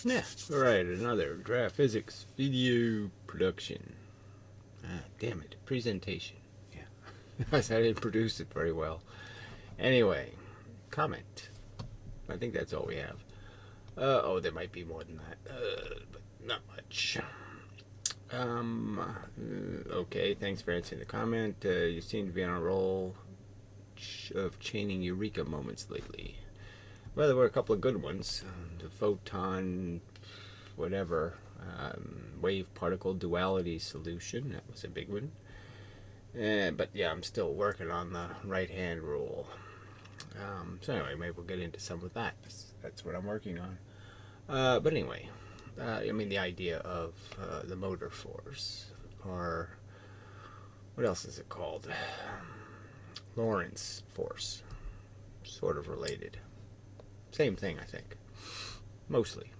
Yeah, alright, another draft physics video production. Damn it, presentation. Yeah, I didn't produce it very well. Anyway, comment. I think that's all we have. Oh, there might be more than that, but not much. Okay, thanks for answering the comment. You seem to be on a roll of chaining eureka moments lately. Well, there were a couple of good ones. The photon, whatever, wave particle duality solution. That was a big one. But yeah, I'm still working on the right hand rule. So anyway, maybe we'll get into some of that. That's what I'm working on. But anyway, I mean the idea of the motor force, or what else is it called? Lorentz force. Sort of related. Same thing, I think. Mostly.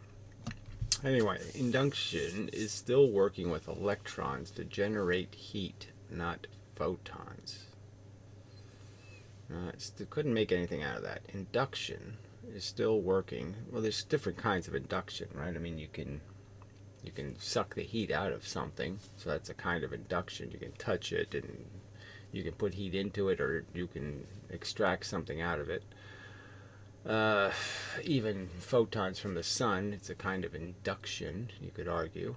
Anyway, induction is still working with electrons to generate heat, not photons. Couldn't make anything out of that. Induction is still working. Well, there's different kinds of induction, right? I mean, you can suck the heat out of something, so that's a kind of induction. You can touch it, and you can put heat into it, or you can extract something out of it. Even photons from the sun, it's a kind of induction, you could argue.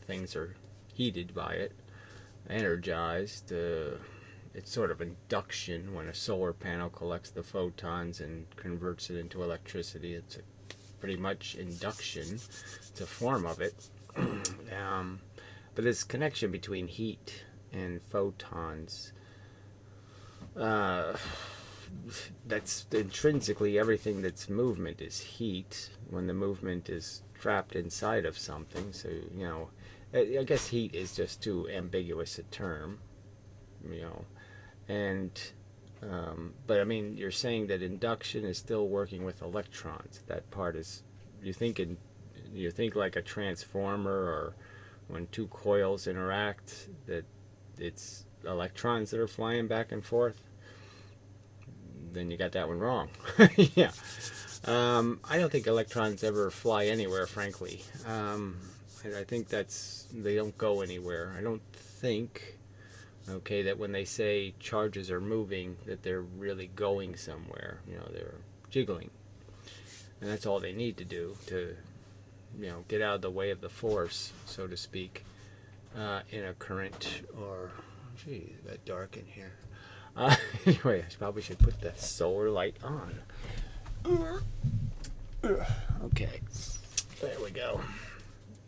Things are heated by it, energized. It's sort of induction when a solar panel collects the photons and converts it into electricity. It's pretty much induction. It's a form of it. But this connection between heat and photons, that's intrinsically everything that's movement is heat when the movement is trapped inside of something. So, I guess heat is just too ambiguous a term, and but I mean, you're saying that induction is still working with electrons. That part is, you think like a transformer, or when two coils interact, that it's electrons that are flying back and forth. Then you got that one wrong. Yeah. I don't think electrons ever fly anywhere, frankly. I think they don't go anywhere. I don't think, that when they say charges are moving, that they're really going somewhere. They're jiggling. And that's all they need to do to, get out of the way of the force, so to speak, in a current, or, geez, it's a bit dark in here. Anyway, I probably should put the solar light on. Okay, there we go.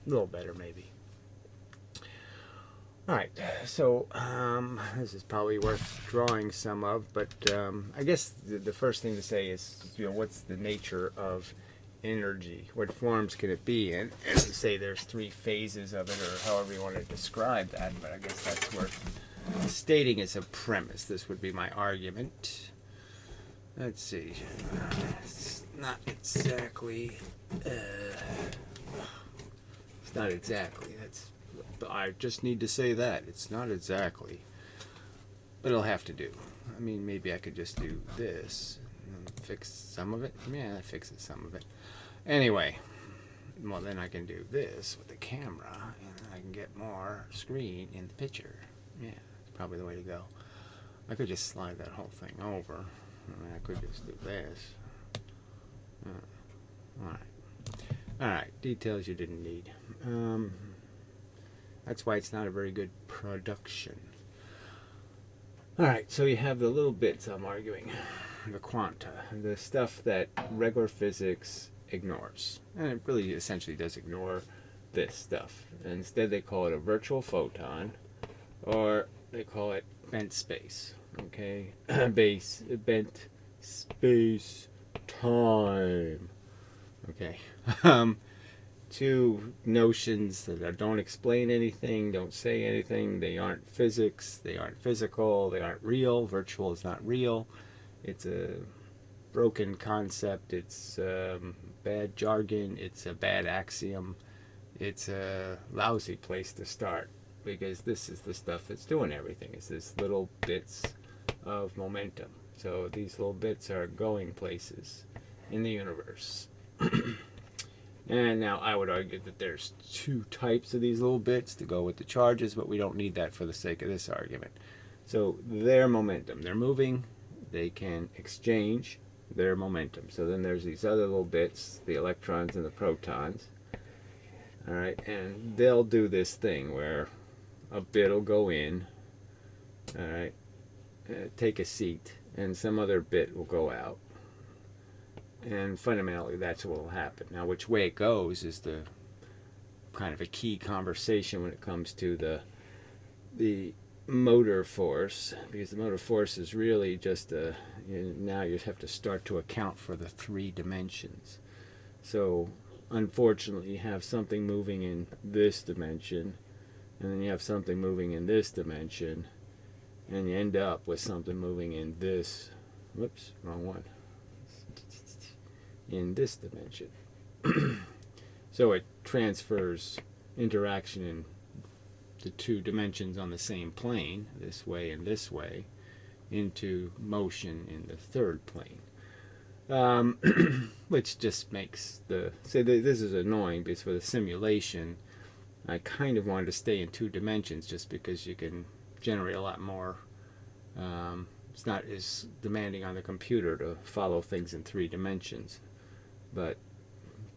A little better, maybe. Alright, so this is probably worth drawing some of, but I guess the first thing to say is, what's the nature of energy? What forms can it be in? And say there's three phases of it, or however you want to describe that, but I guess that's worth stating as a premise. This would be my argument. Let's see. It's not exactly. It's not exactly. I just need to say that. It's not exactly. But it'll have to do. I mean, maybe I could just do this and fix some of it. Yeah, that fixes some of it. Anyway, well, then I can do this with the camera, and I can get more screen in the picture. Yeah. Probably the way to go. I could just slide that whole thing over. I could just do this. Alright, details you didn't need. That's why it's not a very good production. Alright, so you have the little bits I'm arguing. The quanta. The stuff that regular physics ignores. And it really essentially does ignore this stuff. And instead they call it a virtual photon, or they call it bent space. Okay? Bent space time. Okay. Two notions that don't explain anything, don't say anything. They aren't physics, they aren't physical, they aren't real. Virtual is not real. It's a broken concept. It's bad jargon. It's a bad axiom. It's a lousy place to start, because this is the stuff that's doing everything. It's these little bits of momentum. So these little bits are going places in the universe. And now I would argue that there's two types of these little bits to go with the charges, but we don't need that for the sake of this argument. So their momentum, they're moving, they can exchange their momentum. So then there's these other little bits, the electrons and the protons. All right, and they'll do this thing where a bit will go in, all right, take a seat, and some other bit will go out. And fundamentally, that's what will happen. Now, which way it goes is the kind of a key conversation when it comes to the motor force, because the motor force is really just now you have to start to account for the three dimensions. So, unfortunately, you have something moving in this dimension, and then you have something moving in this dimension, and you end up with something moving in this. Whoops, wrong one. In this dimension. So it transfers interaction in the two dimensions on the same plane, this way and this way, into motion in the third plane. Which just makes this is annoying because for the simulation, I kind of wanted to stay in two dimensions just because you can generate a lot more. It's not as demanding on the computer to follow things in three dimensions. But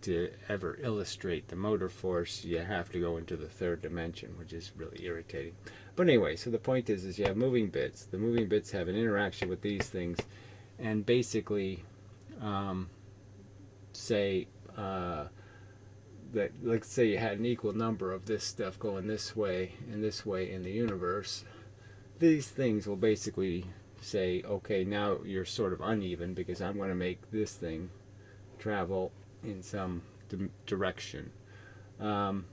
to ever illustrate the motor force, you have to go into the third dimension, which is really irritating. But anyway, so the point is you have moving bits. The moving bits have an interaction with these things, and basically, say that let's say you had an equal number of this stuff going this way and this way in the universe. These things will basically say, okay, now you're sort of uneven because I'm going to make this thing travel in some direction, and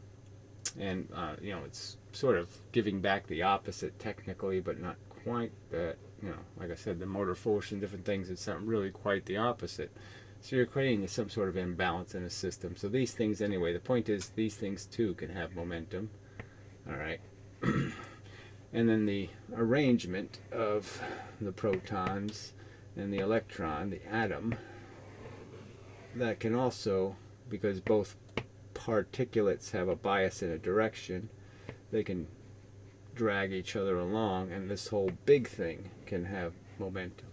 it's sort of giving back the opposite technically, but not quite that. Like I said, the motor force and different things, it's not really quite the opposite. So you're creating some sort of imbalance in a system. So these things, anyway, the point is these things too can have momentum. All right. And then the arrangement of the protons and the electron, the atom, that can also, because both particulates have a bias in a direction, they can drag each other along, and this whole big thing can have momentum.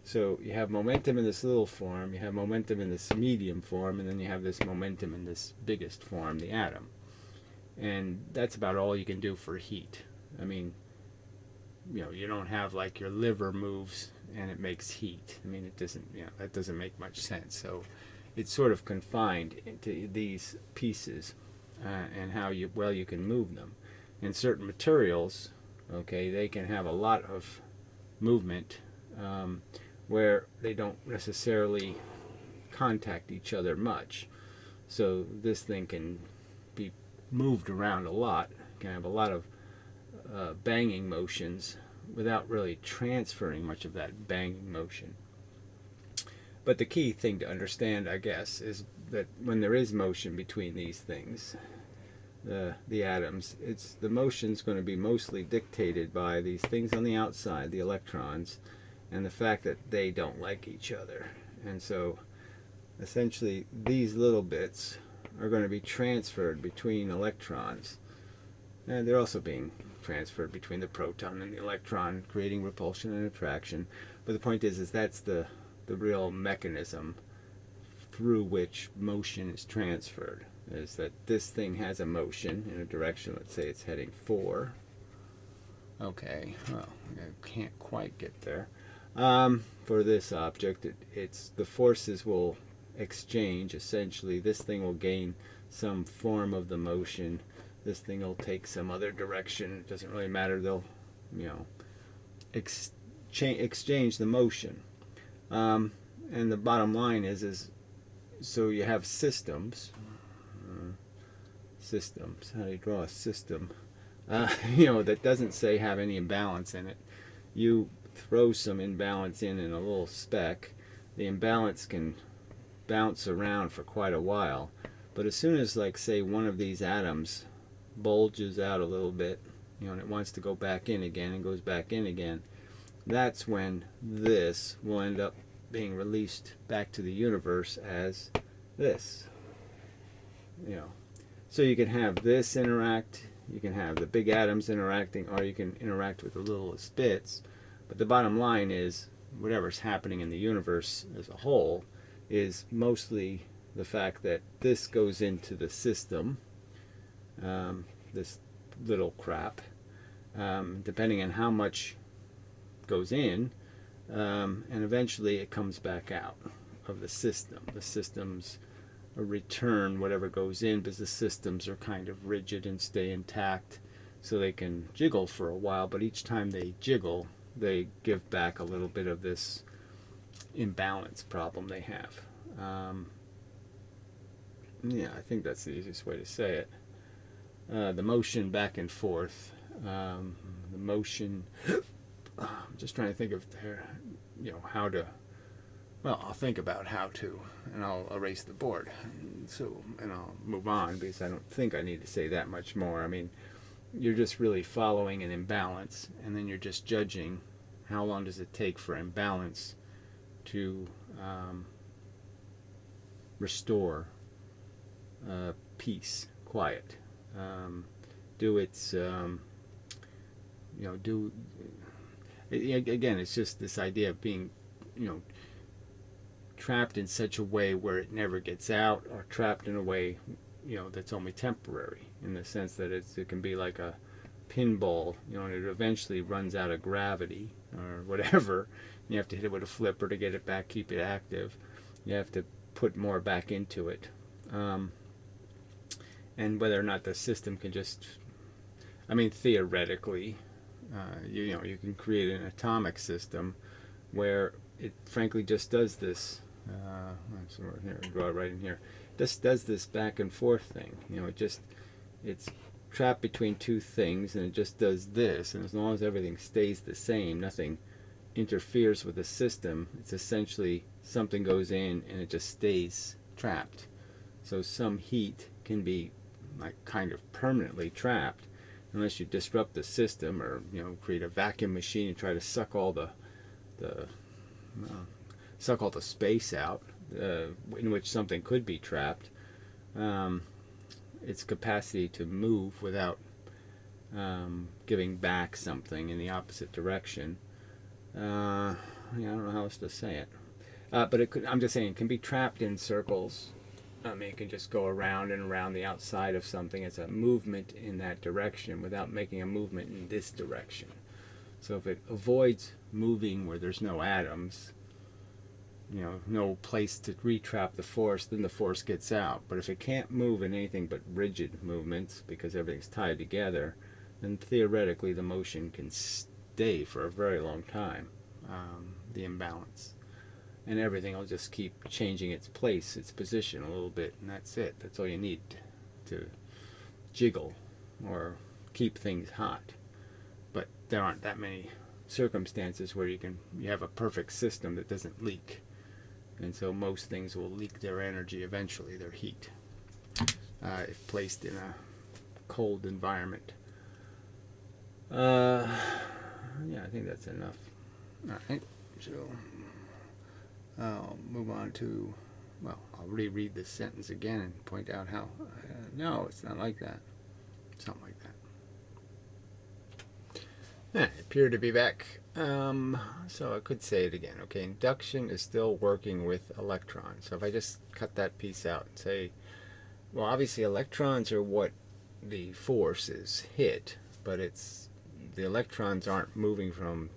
So you have momentum in this little form, you have momentum in this medium form, and then you have this momentum in this biggest form, the atom. And that's about all you can do for heat. I mean, you don't have like your liver moves and it makes heat. I mean, it doesn't, that doesn't make much sense. So it's sort of confined into these pieces and how well you can move them. And certain materials, okay, they can have a lot of movement where they don't necessarily contact each other much. So this thing can be moved around a lot, can have a lot of banging motions without really transferring much of that banging motion. But the key thing to understand, I guess, is that when there is motion between these things, the atoms, the motion's going to be mostly dictated by these things on the outside, the electrons, and the fact that they don't like each other. And so essentially these little bits are going to be transferred between electrons, and they're also being transferred between the proton and the electron, creating repulsion and attraction. But the point is that's the real mechanism through which motion is transferred, is that this thing has a motion in a direction. Let's say it's heading 4. Okay, well, I can't quite get there. For this object, it's the forces will exchange. Essentially, this thing will gain some form of the motion. This thing will take some other direction. It doesn't really matter. They'll, exchange the motion. And the bottom line is so you have systems. Systems. How do you draw a system? That doesn't say have any imbalance in it. You throw some imbalance in a little speck. The imbalance can bounce around for quite a while. But as soon as, like, say, one of these atoms bulges out a little bit, and it wants to go back in again and goes back in again, that's when this will end up being released back to the universe as this. you know, so you can have this interact, you can have the big atoms interacting, or you can interact with the littlest bits. But the bottom line is, whatever's happening in the universe as a whole is mostly the fact that this goes into the system, this little crap, depending on how much goes in, and eventually it comes back out of the system. The system's a return whatever goes in, because the systems are kind of rigid and stay intact, so they can jiggle for a while, but each time they jiggle they give back a little bit of this imbalance problem they have. Yeah, I think that's the easiest way to say it. The motion back and forth, the motion, I'm just trying to think of how to, well, I'll think about how to, and I'll erase the board. And I'll move on, because I don't think I need to say that much more. I mean, you're just really following an imbalance, and then you're just judging how long does it take for imbalance to restore peace, quiet. Again, it's just this idea of being, trapped in such a way where it never gets out, or trapped in a way, that's only temporary, in the sense that it can be like a pinball, and it eventually runs out of gravity or whatever. You have to hit it with a flipper to get it back, keep it active. You have to put more back into it. And whether or not the system can just, theoretically, you can create an atomic system where it frankly just does this. Here, draw it right in here. Just does this back and forth thing. It's trapped between two things, and it just does this. And as long as everything stays the same, nothing interferes with the system. It's essentially something goes in and it just stays trapped. So some heat can be like kind of permanently trapped, unless you disrupt the system, or create a vacuum machine and try to suck all the space out, in which something could be trapped. Its capacity to move without giving back something in the opposite direction. I don't know how else to say it. But I'm just saying, it can be trapped in circles. It can just go around and around the outside of something. It's a movement in that direction without making a movement in this direction. So if it avoids moving where there's no atoms, no place to retrap the force, then the force gets out. But if it can't move in anything but rigid movements, because everything's tied together, then theoretically the motion can stay for a very long time, the imbalance. And everything will just keep changing its place, its position a little bit, and that's it. That's all you need to jiggle or keep things hot. But there aren't that many circumstances where you have a perfect system that doesn't leak. And so most things will leak their energy eventually, their heat, if placed in a cold environment. Yeah, I think that's enough. All right, so I'll move on to, I'll reread this sentence again and point out how, no, it's not like that. Something like that. I appear to be back. So I could say it again. Okay, induction is still working with electrons. So if I just cut that piece out and say, well, obviously electrons are what the force is hit, but the electrons aren't moving from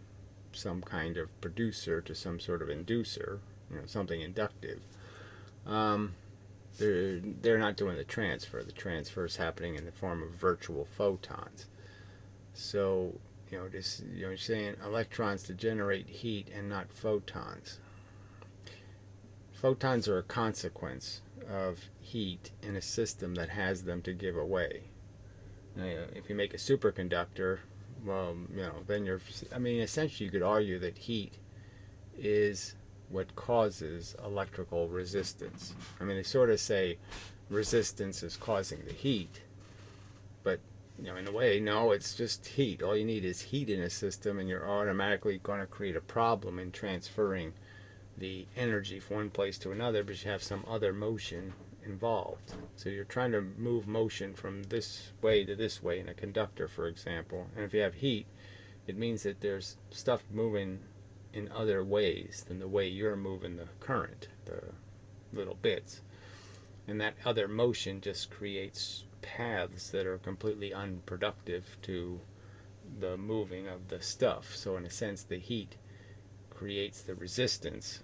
some kind of producer to some sort of inducer, something inductive. They're not doing the transfer. The transfer is happening in the form of virtual photons. So you're saying electrons to generate heat and not photons. Photons are a consequence of heat in a system that has them to give away. Now, if you make a superconductor, then essentially you could argue that heat is what causes electrical resistance. They sort of say resistance is causing the heat, but in a way, no, it's just heat. All you need is heat in a system, and you're automatically going to create a problem in transferring the energy from one place to another, because you have some other motion involved. So you're trying to move motion from this way to this way in a conductor, for example. And if you have heat, it means that there's stuff moving in other ways than the way you're moving the current, the little bits. And that other motion just creates paths that are completely unproductive to the moving of the stuff. So in a sense, the heat creates the resistance.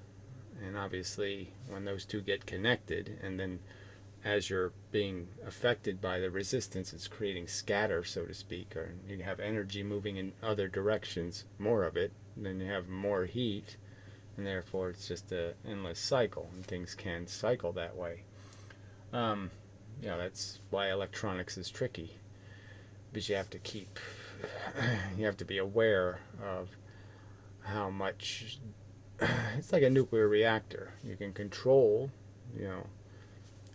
And obviously, when those two get connected, and then as you're being affected by the resistance, it's creating scatter, so to speak, or you have energy moving in other directions, more of it, then you have more heat, and therefore it's just an endless cycle, and things can cycle that way. That's why electronics is tricky, because you have to you have to be aware of how much. It's like a nuclear reactor. You can control,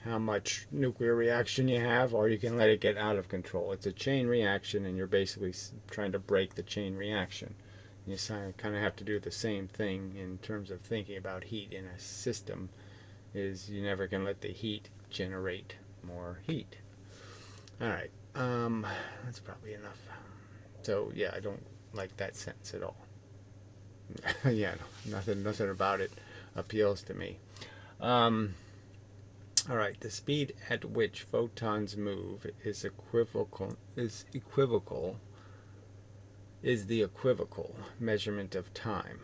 how much nuclear reaction you have, or you can let it get out of control. It's a chain reaction, and you're basically trying to break the chain reaction. You kind of have to do the same thing in terms of thinking about heat in a system. Is you never can let the heat generate more heat. All right, that's probably enough. So yeah, I don't like that sentence at all. Yeah, no, nothing about it appeals to me. All right, the speed at which photons move is the equivocal measurement of time.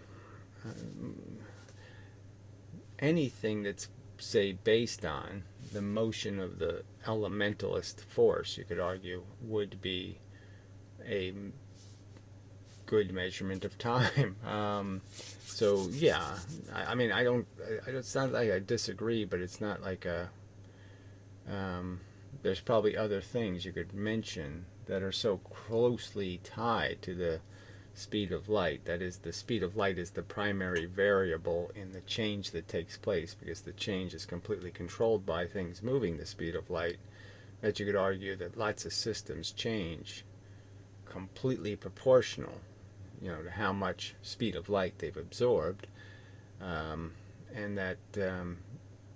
Anything that's, say, based on the motion of the elementalist force, you could argue, would be a good measurement of time. So yeah, I mean, it's not like I disagree, but it's not like there's probably other things you could mention that are so closely tied to the speed of light. That is, the speed of light is the primary variable in the change that takes place, because the change is completely controlled by things moving the speed of light, that you could argue that lots of systems change completely proportional, to how much speed of light they've absorbed, and that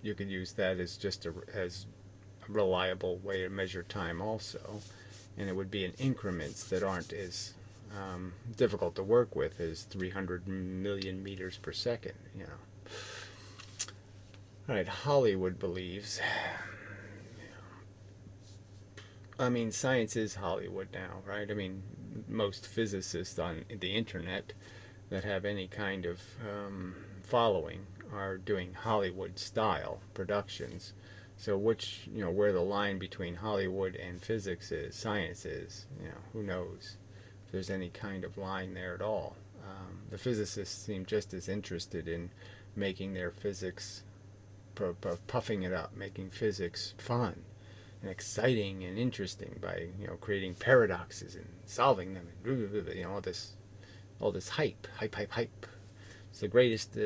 you could use that as just as a reliable way to measure time also, and it would be in increments that aren't as difficult to work with as 300 million meters per second. All right, Hollywood believes. I mean, science is Hollywood now, right? I mean, most physicists on the internet that have any kind of following are doing Hollywood-style productions. So where the line between Hollywood and physics is, science is, who knows if there's any kind of line there at all. The physicists seem just as interested in making their physics, puffing it up, making physics fun and exciting and interesting by creating paradoxes and solving them, and all this hype. It's the greatest.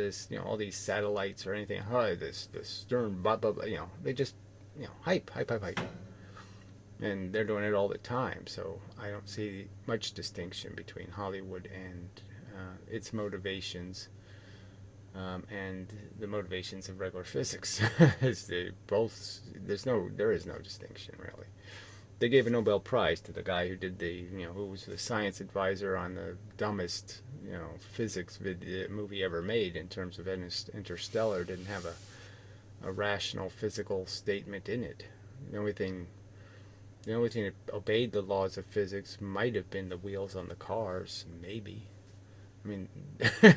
All these satellites or anything. This Stern, blah blah blah. They just hype, and they're doing it all the time. So I don't see much distinction between Hollywood and its motivations. And the motivations of regular physics. There is no distinction really. They gave a Nobel Prize to the guy who did who was the science advisor on the dumbest, physics movie ever made in terms of Interstellar. Didn't have a rational physical statement in it. The only thing that obeyed the laws of physics might have been the wheels on the cars, maybe. I mean,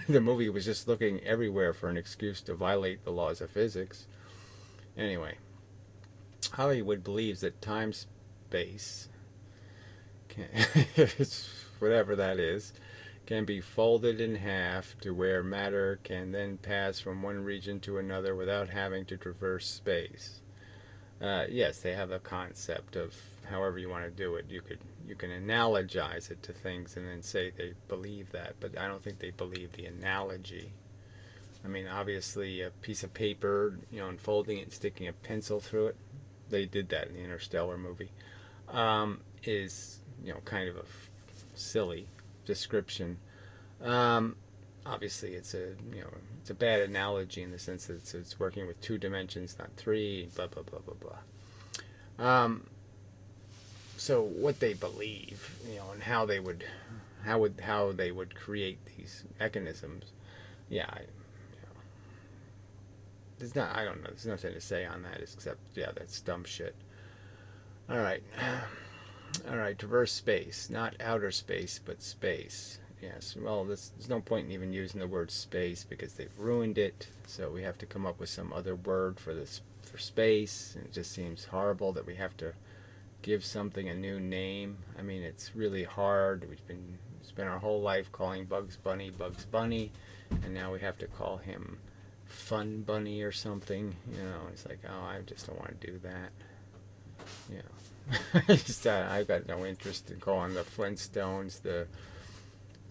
the movie was just looking everywhere for an excuse to violate the laws of physics. Anyway, Hollywood believes that time-space, whatever that is, can be folded in half to where matter can then pass from one region to another without having to traverse space. Yes, they have a concept of however you want to do it. You can analogize it to things and then say they believe that, but I don't think they believe the analogy. I mean, obviously, a piece of paper, unfolding it and sticking a pencil through it, they did that in the Interstellar movie, is, kind of a silly description. Obviously, it's it's a bad analogy in the sense that it's working with 2 dimensions, not 3. Blah blah blah blah blah. So what they believe, and how they would, how they would create these mechanisms. Yeah, there's not. I don't know. There's nothing to say on that except that's dumb shit. All right. All right, traverse space, not outer space, but space. Yes, well, there's no point in even using the word space because they've ruined it. So we have to come up with some other word for this, for space. And it just seems horrible that we have to give something a new name. I mean, it's really hard. We spent our whole life calling Bugs Bunny, and now we have to call him Fun Bunny or something. It's like, oh, I just don't want to do that. I've got no interest in calling the Flintstones the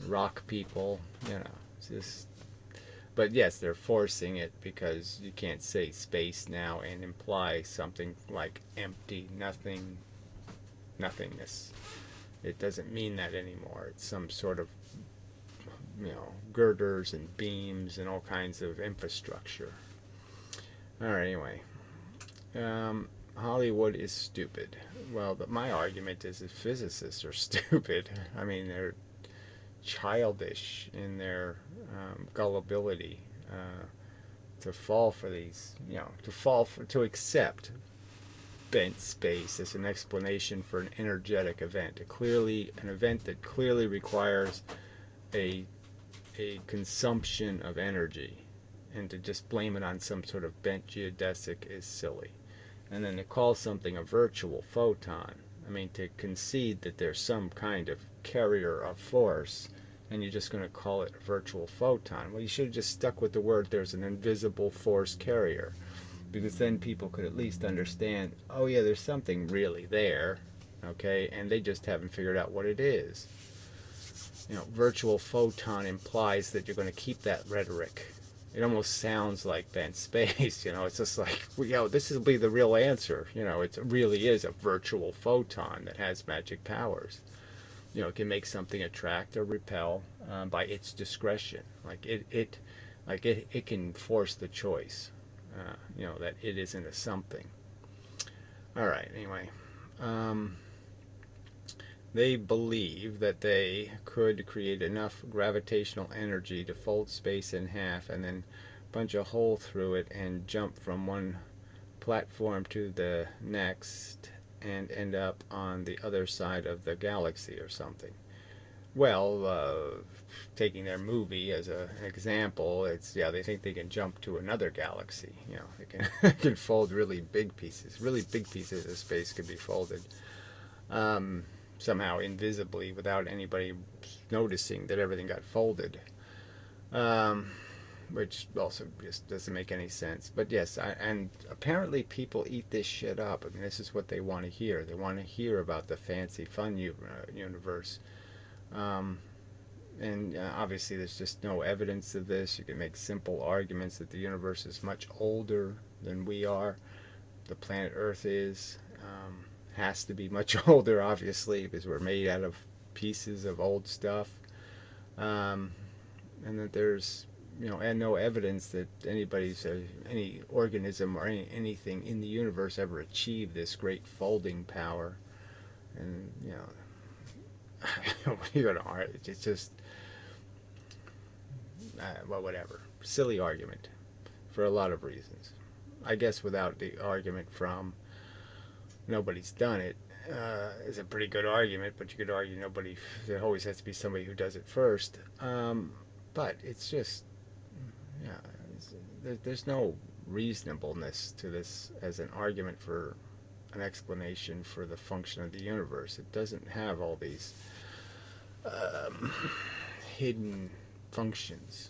rock people. It's just. But yes, they're forcing it because you can't say space now and imply something like empty, nothing, nothingness. It doesn't mean that anymore. It's some sort of, girders and beams and all kinds of infrastructure. All right, anyway. Hollywood is stupid. Well, but my argument is that physicists are stupid. I mean, they're childish in their gullibility to fall for these, to accept bent space as an explanation for an energetic event. An event that clearly requires a consumption of energy, and to just blame it on some sort of bent geodesic is silly. And then to call something a virtual photon, I mean, to concede that there's some kind of carrier of force, and you're just going to call it a virtual photon. Well, you should have just stuck with the word there's an invisible force carrier, because then people could at least understand, oh yeah, there's something really there, okay, and they just haven't figured out what it is. Virtual photon implies that you're going to keep that rhetoric. It almost sounds like bent space, it's just like, this will be the real answer. It really is a virtual photon that has magic powers. It can make something attract or repel by its discretion. It can force the choice, that it isn't a something. All right, anyway. They believe that they could create enough gravitational energy to fold space in half and then punch a hole through it and jump from one platform to the next and end up on the other side of the galaxy or something. Well, taking their movie as an example, they think they can jump to another galaxy. They can fold really big pieces. Really big pieces of space could be folded. Somehow invisibly without anybody noticing that everything got folded, which also just doesn't make any sense. But yes, and apparently people eat this shit up. I mean, this is what they want to hear. They want to hear about the fancy fun universe, and obviously there's just no evidence of this. You can make simple arguments that the universe is much older than we are. The planet Earth has to be much older, obviously, because we're made out of pieces of old stuff, and that there's and no evidence that any organism or anything in the universe ever achieved this great folding power. And what are you gonna argue? It's just well, whatever, silly argument for a lot of reasons. I guess without the argument from nobody's done it is a pretty good argument, but you could argue there always has to be somebody who does it first. But it's just, there's no reasonableness to this as an argument for an explanation for the function of the universe. It doesn't have all these hidden functions.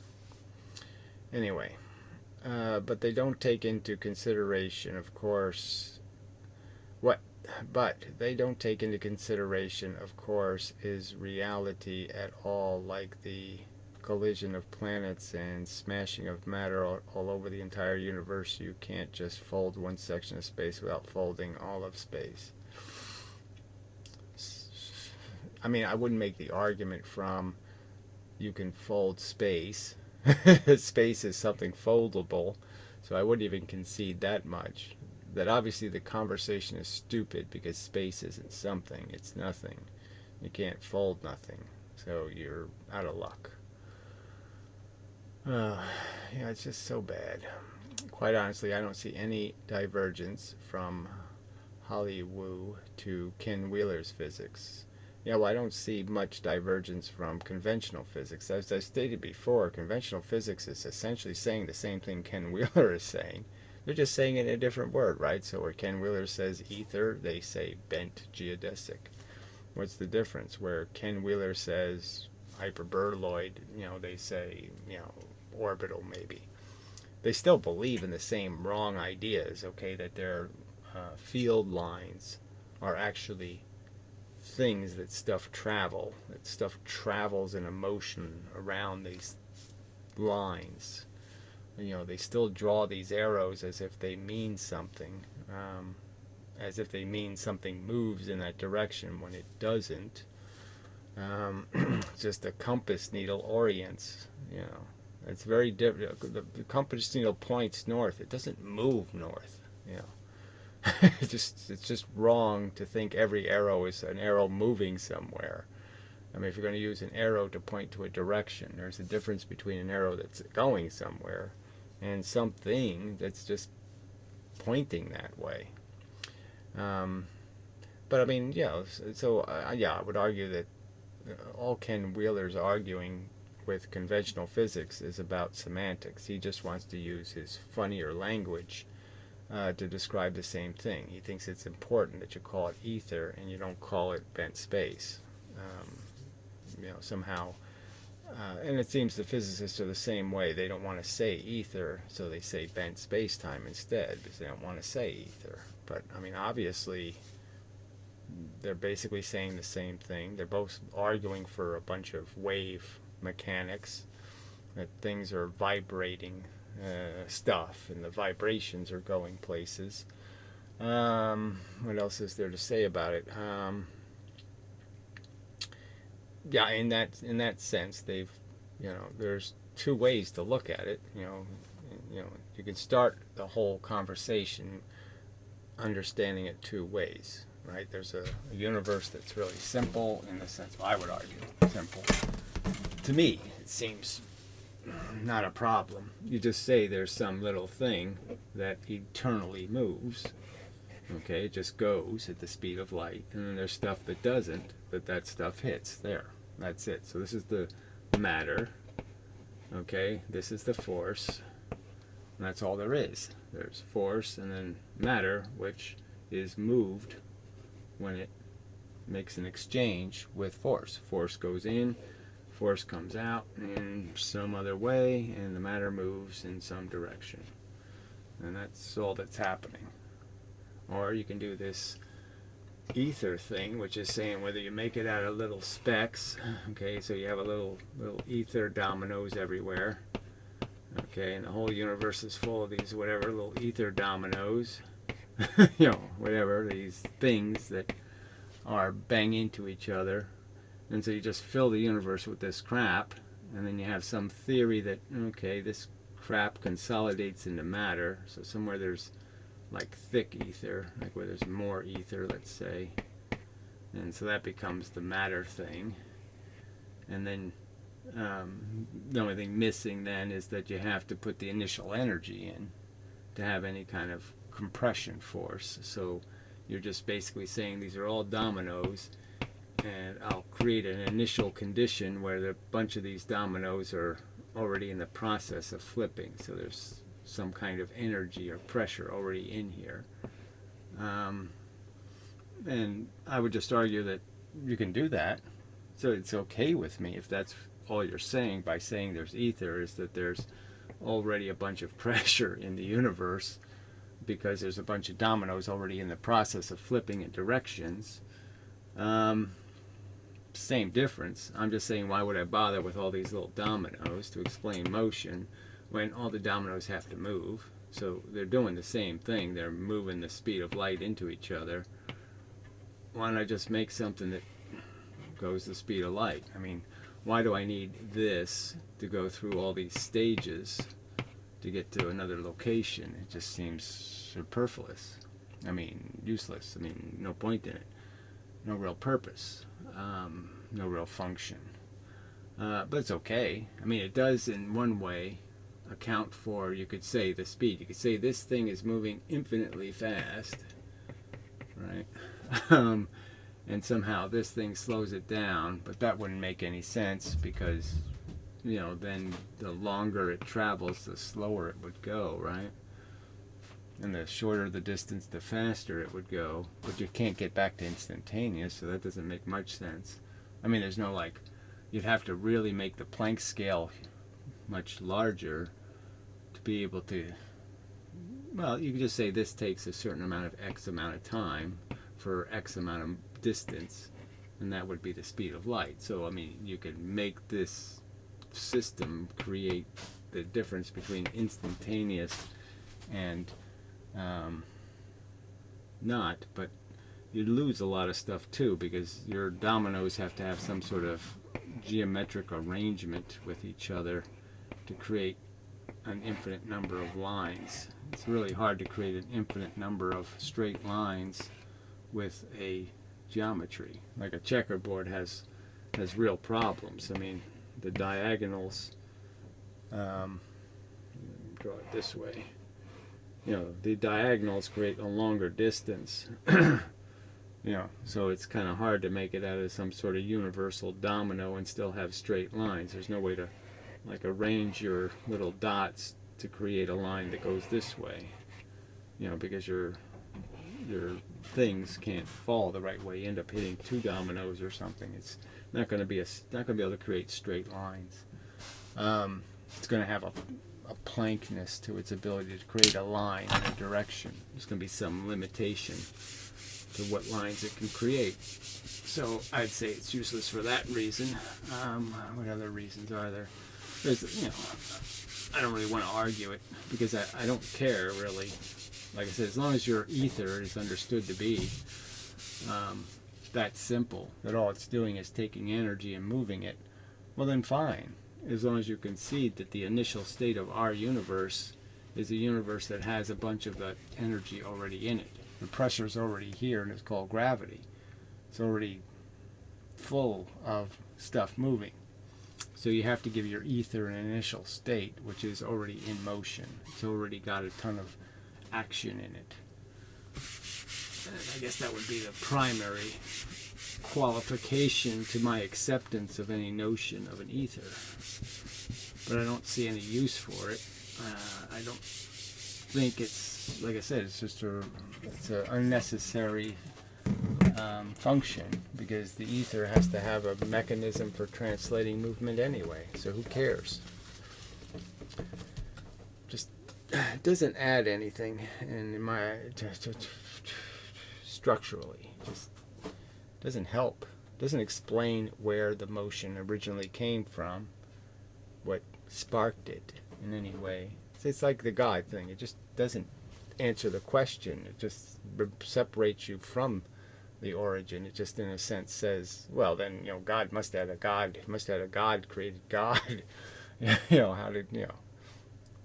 Anyway, but they don't take into consideration, of course, but they don't take into consideration, of course, is reality at all, like the collision of planets and smashing of matter all over the entire universe. You can't just fold one section of space without folding all of space. I mean, I wouldn't make the argument from you can fold space, space is something foldable, so I wouldn't even concede that much. That obviously the conversation is stupid because space isn't something, it's nothing. You can't fold nothing, so you're out of luck. Uh, yeah, it's just so bad. Quite honestly, I don't see any divergence from Hollywood to Ken Wheeler's physics. Yeah, well, I don't see much divergence from conventional physics. As I stated before, conventional physics is essentially saying the same thing Ken Wheeler is saying. They're just saying it in a different word, right? So where Ken Wheeler says ether, they say bent geodesic. What's the difference? Where Ken Wheeler says hyperboloid, they say, orbital maybe. They still believe in the same wrong ideas, okay, that their field lines are actually things that stuff travels in a motion around these lines. They still draw these arrows as if they mean something, as if they mean something moves in that direction when it doesn't. Just a compass needle orients, It's very different. The compass needle points north. It doesn't move north, it's just wrong to think every arrow is an arrow moving somewhere. I mean, if you're going to use an arrow to point to a direction, there's a difference between an arrow that's going somewhere and something that's just pointing that way. But I mean, so I would argue that all Ken Wheeler's arguing with conventional physics is about semantics. He just wants to use his funnier language to describe the same thing. He thinks it's important that you call it ether and you don't call it bent space. Somehow, and it seems the physicists are the same way. They don't want to say ether, so they say bent space-time instead, because they don't want to say ether. But, I mean, obviously, they're basically saying the same thing. They're both arguing for a bunch of wave mechanics, that things are vibrating stuff, and the vibrations are going places. What else is there to say about it? Yeah, in that sense, they've, there's two ways to look at it. You can start the whole conversation understanding it two ways, right? There's a universe that's really simple in the sense, I would argue, simple. To me, it seems not a problem. You just say there's some little thing that eternally moves. Okay, it just goes at the speed of light, and then there's stuff that doesn't, but that stuff hits there. That's it. So this is the matter. Okay, this is the force. And that's all there is. There's force and then matter, which is moved when it makes an exchange with force. Force goes in, force comes out in some other way, and the matter moves in some direction. And that's all that's happening. Or you can do this ether thing, which is saying whether you make it out of little specks, okay, so you have a little ether dominoes everywhere, okay, and the whole universe is full of these whatever little ether dominoes, whatever, these things that are bang into each other, and so you just fill the universe with this crap, and then you have some theory that, okay, this crap consolidates into matter, so somewhere there's like thick ether, like where there's more ether, let's say, and so that becomes the matter thing. And then the only thing missing then is that you have to put the initial energy in to have any kind of compression force. So you're just basically saying these are all dominoes, and I'll create an initial condition where the bunch of these dominoes are already in the process of flipping, so there's some kind of energy or pressure already in here. And I would just argue that you can do that. So it's okay with me if that's all you're saying by saying there's ether, is that there's already a bunch of pressure in the universe because there's a bunch of dominoes already in the process of flipping in directions. Same difference. I'm just saying, why would I bother with all these little dominoes to explain motion when all the dominoes have to move? So they're doing the same thing. They're moving the speed of light into each other. Why don't I just make something that goes the speed of light? I mean, why do I need this to go through all these stages to get to another location? It just seems superfluous. I mean, useless. I mean, no point in it. No real purpose. No real function. But it's okay. I mean, it does in one way account for, you could say, the speed. You could say this thing is moving infinitely fast, right? And somehow this thing slows it down, but that wouldn't make any sense because, you know, then the longer it travels, the slower it would go, right? And the shorter the distance, the faster it would go. But you can't get back to instantaneous, so that doesn't make much sense. I mean, there's no, like, you'd have to really make the Planck scale much larger to be able to, well, you could just say this takes a certain amount of X amount of time for X amount of distance, and that would be the speed of light. So, I mean, you could make this system create the difference between instantaneous and not, but you'd lose a lot of stuff too, because your dominoes have to have some sort of geometric arrangement with each other to create an infinite number of lines. It's really hard to create an infinite number of straight lines with a geometry. Like a checkerboard has real problems. I mean, the diagonals, draw it this way, you know, the diagonals create a longer distance. You know, so it's kind of hard to make it out of some sort of universal domino and still have straight lines. There's no way to, like, arrange your little dots to create a line that goes this way, you know, because your things can't fall the right way. You end up hitting two dominoes or something. It's not going to be able to create straight lines. It's going to have a plankness to its ability to create a line in a direction. There's going to be some limitation to what lines it can create. So I'd say it's useless for that reason. What other reasons are there? There's, you know, I don't really want to argue it because I don't care really. Like I said, as long as your ether is understood to be that simple, that all it's doing is taking energy and moving it, well then fine. As long as you concede that the initial state of our universe is a universe that has a bunch of that energy already in it. The pressure is already here, and it's called gravity. It's already full of stuff moving. So you have to give your ether an initial state, which is already in motion. It's already got a ton of action in it. And I guess that would be the primary qualification to my acceptance of any notion of an ether. But I don't see any use for it. I don't think it's, like I said, it's just it's an unnecessary function, because the ether has to have a mechanism for translating movement anyway, so who cares? Just it doesn't add anything in my structurally. Just doesn't help. Doesn't explain where the motion originally came from, what sparked it in any way. It's like the God thing. It just doesn't answer the question. It just separates you from the origin. It just, in a sense, says, well, then, you know, God must have had a God. Must have had a God created God. You know, how did, you know,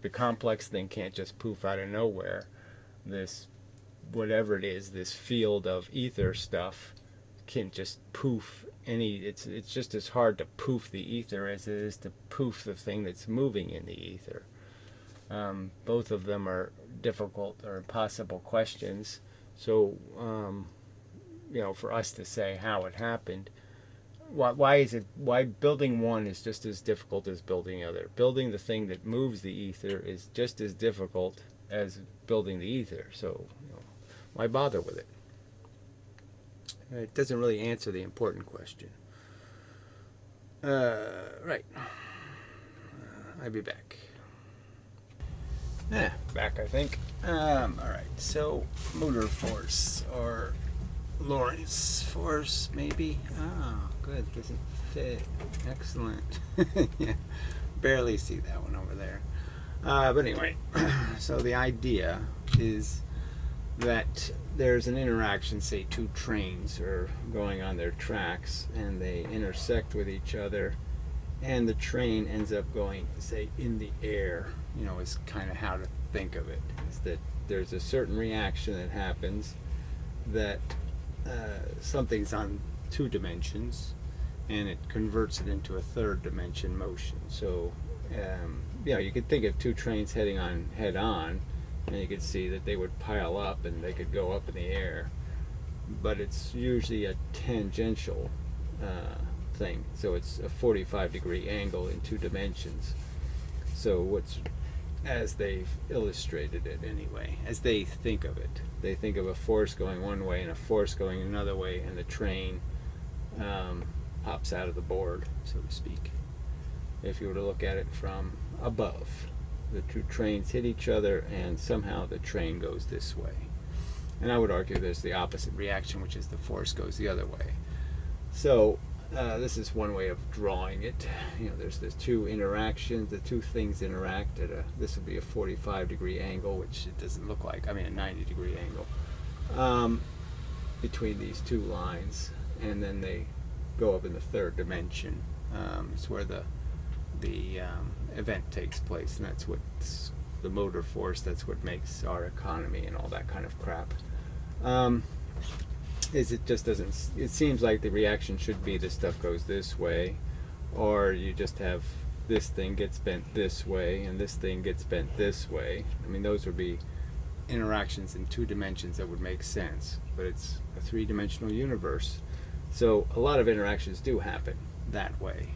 the complex thing can't just poof out of nowhere. This, whatever it is, this field of ether stuff can't just poof any. It's just as hard to poof the ether as it is to poof the thing that's moving in the ether. Both of them are difficult or impossible questions. So, you know, for us to say how it happened, why building one is just as difficult as building the other. Building the thing that moves the ether is just as difficult as building the ether. So, you know, why bother with it? It doesn't really answer the important question. Right. I'll be back. Back, I think. Alright, so motor force, or Lorentz force, maybe? Oh, good, doesn't fit. Excellent. Yeah, barely see that one over there. But anyway, so the idea is that there's an interaction, say two trains are going on their tracks, and they intersect with each other and the train ends up going, say, in the air, is kind of how to think of it. Is that there's a certain reaction that happens that something's on 2 dimensions, and it converts it into a 3rd dimension motion. So, you could think of 2 trains heading on head on, and you could see that they would pile up and they could go up in the air. But it's usually a tangential thing, so it's a 45-degree angle in 2 dimensions. So as they've illustrated it anyway, as they think of it, they think of a force going one way and a force going another way, and the train pops out of the board, so to speak. If you were to look at it from above, the 2 trains hit each other and somehow the train goes this way. And I would argue there's the opposite reaction, which is the force goes the other way. So this is one way of drawing it. There's 2 interactions. The 2 things interact at this would be a 45-degree angle, which it doesn't look like. I mean, a 90-degree angle between these 2 lines, and then they go up in the 3rd dimension. It's where the event takes place, and that's what's the motor force. That's what makes our economy and all that kind of crap. Is it just doesn't, it seems like the reaction should be this stuff goes this way, or you just have this thing gets bent this way and this thing gets bent this way. I mean, those would be interactions in 2 dimensions that would make sense, but it's a 3-dimensional universe, so a lot of interactions do happen that way,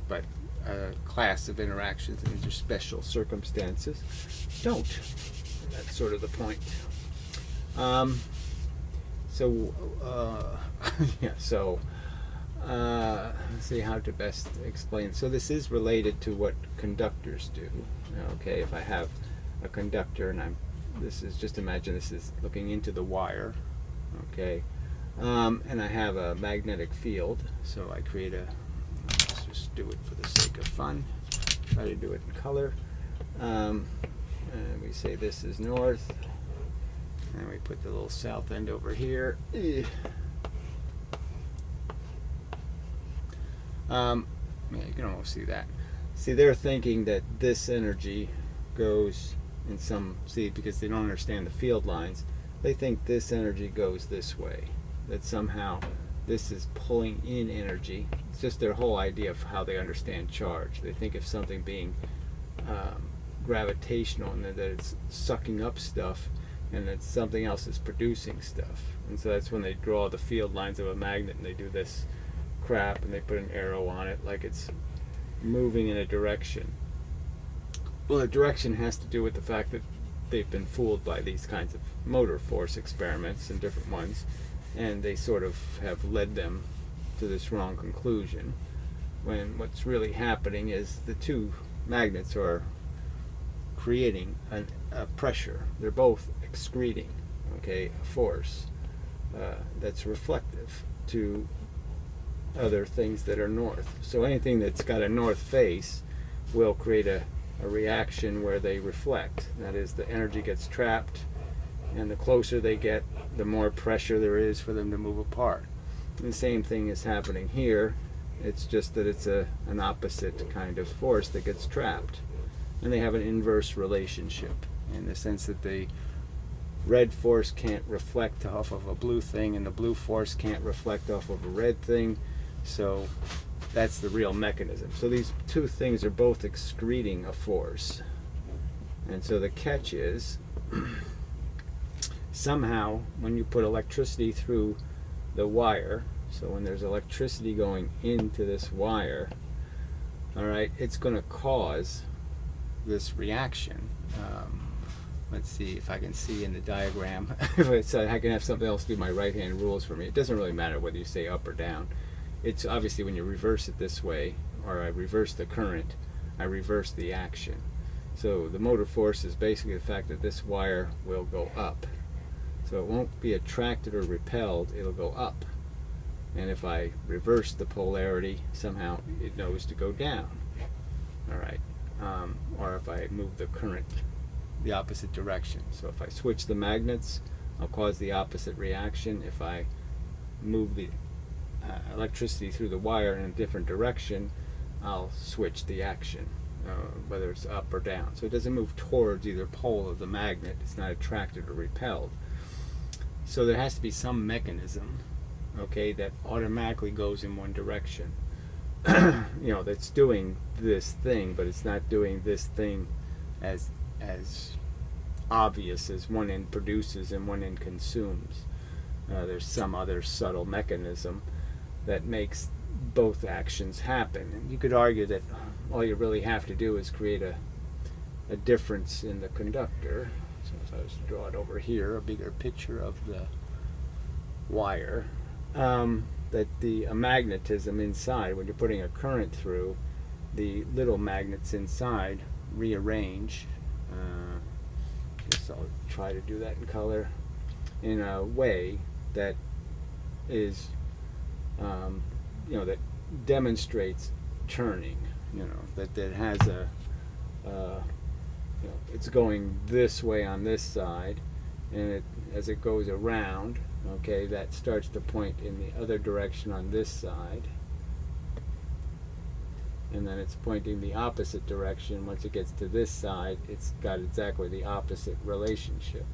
but a class of interactions under special circumstances don't. And that's sort of the point. Let's see how to best explain. So this is related to what conductors do. Okay, if I have a conductor and just imagine this is looking into the wire, okay, and I have a magnetic field, so I create let's just do it for the sake of fun, try to do it in color, and we say this is north, and we put the little south end over here. You can almost see that. See, they're thinking that this energy goes in because they don't understand the field lines, they think this energy goes this way, that somehow this is pulling in energy. It's just their whole idea of how they understand charge. They think of something being gravitational, and that it's sucking up stuff, and that something else is producing stuff. And so that's when they draw the field lines of a magnet, and they do this crap, and they put an arrow on it like it's moving in a direction. Well, the direction has to do with the fact that they've been fooled by these kinds of motor force experiments and different ones, and they sort of have led them to this wrong conclusion, when what's really happening is the 2 magnets are creating a pressure. They're both excreting, a force that's reflective to other things that are north. So anything that's got a north face will create a reaction where they reflect. That is, the energy gets trapped, and the closer they get, the more pressure there is for them to move apart. And the same thing is happening here. It's just that it's an opposite kind of force that gets trapped. And they have an inverse relationship, in the sense that the red force can't reflect off of a blue thing, and the blue force can't reflect off of a red thing. So that's the real mechanism. So these 2 things are both excreting a force. And so the catch is, somehow when you put electricity through the wire, so when there's electricity going into this wire, all right, it's going to cause this reaction. Let's see if I can see in the diagram. If I can have something else do my right hand rules for me. It doesn't really matter whether you say up or down. It's obviously when you reverse it this way, or I reverse the current, I reverse the action. So the motor force is basically the fact that this wire will go up. So it won't be attracted or repelled, it'll go up. And if I reverse the polarity, somehow it knows to go down. All right. Or if I move the current the opposite direction. So if I switch the magnets, I'll cause the opposite reaction. If I move the electricity through the wire in a different direction, I'll switch the action, whether it's up or down. So it doesn't move towards either pole of the magnet. It's not attracted or repelled. So there has to be some mechanism, okay, that automatically goes in one direction. That's doing this thing, but it's not doing this thing as obvious as one end produces and one end consumes. There's some other subtle mechanism that makes both actions happen. And you could argue that all you really have to do is create a difference in the conductor. So I'll just draw it over here, a bigger picture of the wire. That the magnetism inside, when you're putting a current through, the little magnets inside rearrange. Guess I'll try to do that in color, in a way that is, that demonstrates turning. That has it's going this way on this side, and as it goes around, okay, that starts to point in the other direction on this side, and then it's pointing the opposite direction. Once it gets to this side, it's got exactly the opposite relationship.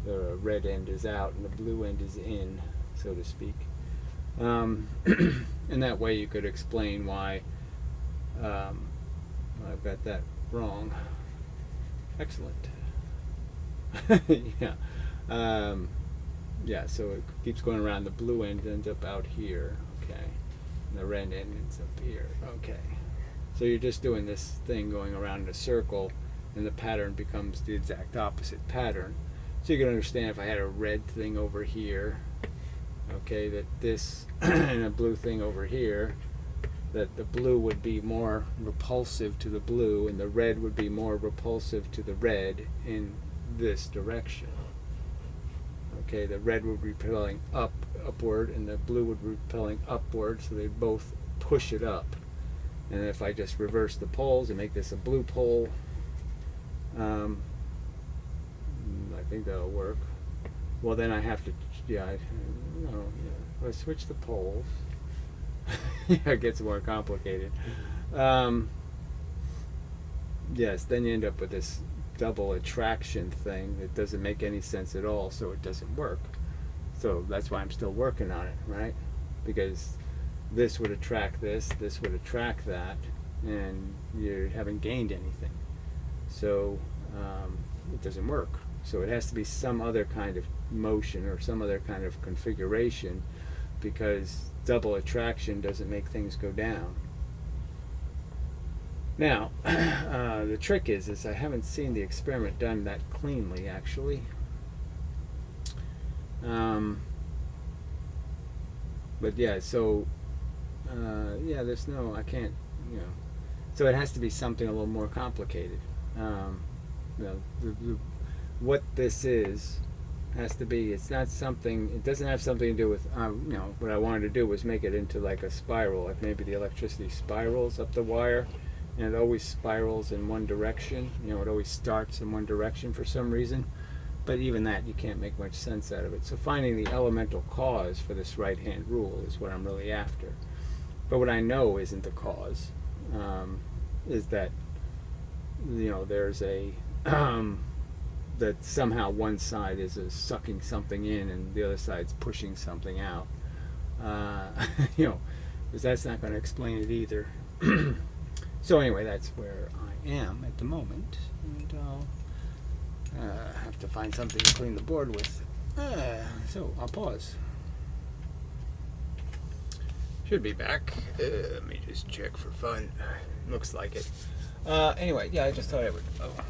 The red end is out and the blue end is in, so to speak. And that way you could explain why I've got that wrong. Excellent. So it keeps going around. The blue end ends up out here, okay, and the red end ends up here, okay. So you're just doing this thing going around in a circle, and the pattern becomes the exact opposite pattern. So you can understand if I had a red thing over here, okay, that this and a blue thing over here, that the blue would be more repulsive to the blue and the red would be more repulsive to the red in this direction. Okay, the red would be repelling upward and the blue would be repelling upward, so they both push it up. And if I just reverse the poles and make this a blue pole, I think that'll work. Well, then I have to, if I switch the poles, it gets more complicated. Yes, then you end up with this double attraction thing that doesn't make any sense at all, so it doesn't work. So that's why I'm still working on it, right? Because this would attract this would attract that, and you haven't gained anything. So it doesn't work. So it has to be some other kind of motion or some other kind of configuration, because double attraction doesn't make things go down. Now, the trick is I haven't seen the experiment done that cleanly, actually. But yeah, so there's no, I can't, so it has to be something a little more complicated. What this is has to be, it's not something, it doesn't have something to do with, what I wanted to do was make it into like a spiral, like maybe the electricity spirals up the wire, and it always spirals in one direction. It always starts in one direction for some reason. But even that, you can't make much sense out of it. So finding the elemental cause for this right-hand rule is what I'm really after. But what I know isn't the cause, is that, there's a, that somehow one side is sucking something in and the other side's pushing something out. Because that's not going to explain it either. So anyway, that's where I am at the moment, and I'll have to find something to clean the board with. So I'll pause. Should be back. Let me just check for fun. Looks like it. Anyway, I just thought I would,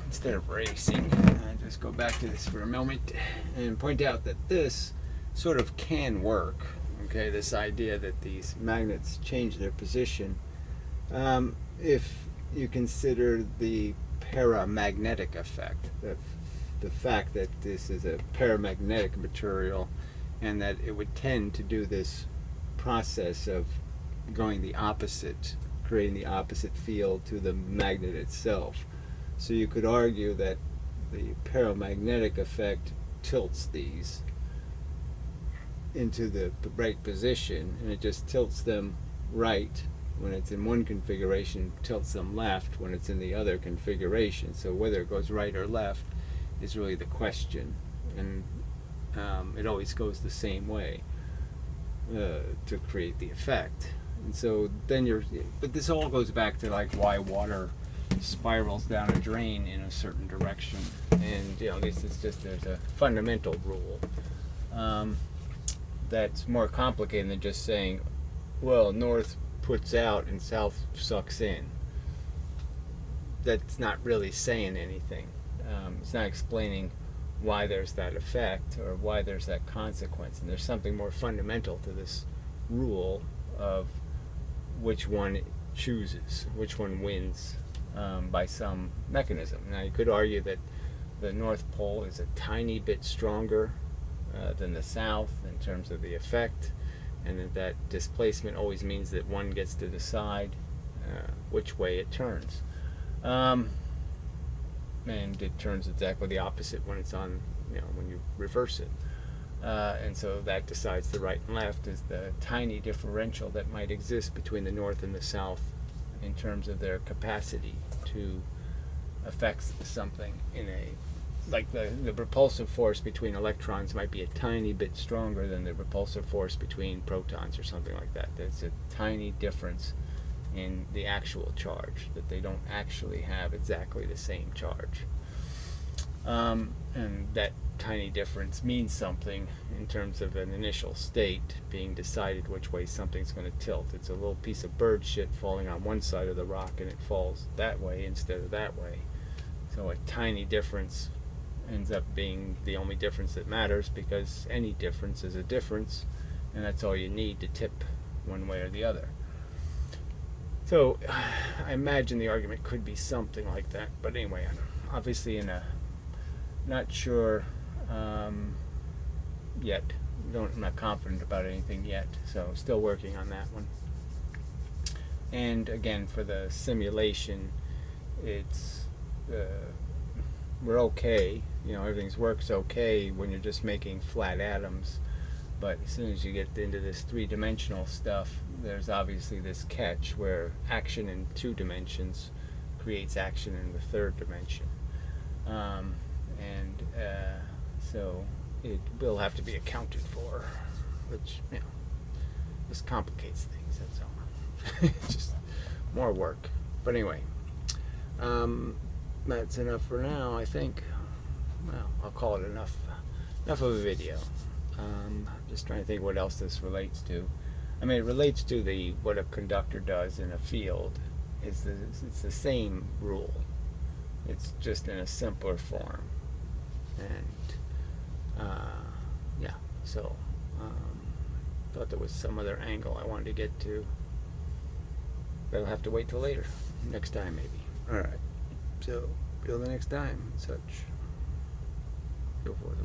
instead of racing, just go back to this for a moment and point out that this sort of can work. Okay, this idea that these magnets change their position. If you consider the paramagnetic effect, the fact that this is a paramagnetic material and that it would tend to do this process of going the opposite, creating the opposite field to the magnet itself. So you could argue that the paramagnetic effect tilts these into the right position, and it just tilts them right When it's in one configuration, tilts them left when it's in the other configuration. So whether it goes right or left is really the question, and it always goes the same way to create the effect. And so then but this all goes back to like why water spirals down a drain in a certain direction. And this is just, there's a fundamental rule that's more complicated than just saying, well, north puts out and south sucks in. That's not really saying anything. It's not explaining why there's that effect or why there's that consequence. And there's something more fundamental to this rule of which one chooses, which one wins by some mechanism. Now you could argue that the North Pole is a tiny bit stronger than the South in terms of the effect, and that displacement always means that one gets to decide which way it turns. And it turns exactly the opposite when it's on, when you reverse it. And so that decides the right and left is the tiny differential that might exist between the North and the South in terms of their capacity to affect something like the repulsive force between electrons might be a tiny bit stronger than the repulsive force between protons or something like that. There's a tiny difference in the actual charge, that they don't actually have exactly the same charge. And that tiny difference means something in terms of an initial state being decided which way something's going to tilt. It's a little piece of bird shit falling on one side of the rock and it falls that way instead of that way. So a tiny difference ends up being the only difference that matters, because any difference is a difference, and that's all you need to tip one way or the other. So I imagine the argument could be something like that, but anyway, I'm obviously not sure yet. I'm not confident about anything yet, so still working on that one. And again, for the simulation, it's we're okay. Everything works okay when you're just making flat atoms. But as soon as you get into this three-dimensional stuff, there's obviously this catch where action in 2 dimensions creates action in the 3rd dimension. So it will have to be accounted for, which, just complicates things, that's all. It's just more work. But anyway, that's enough for now, I think. Well, I'll call it enough of a video. Just trying to think what else this relates to. I mean, it relates to what a conductor does in a field. It's the same rule. It's just in a simpler form. And so thought there was some other angle I wanted to get to, but I'll have to wait till later, next time maybe. All right. So till the next time, such. Go for the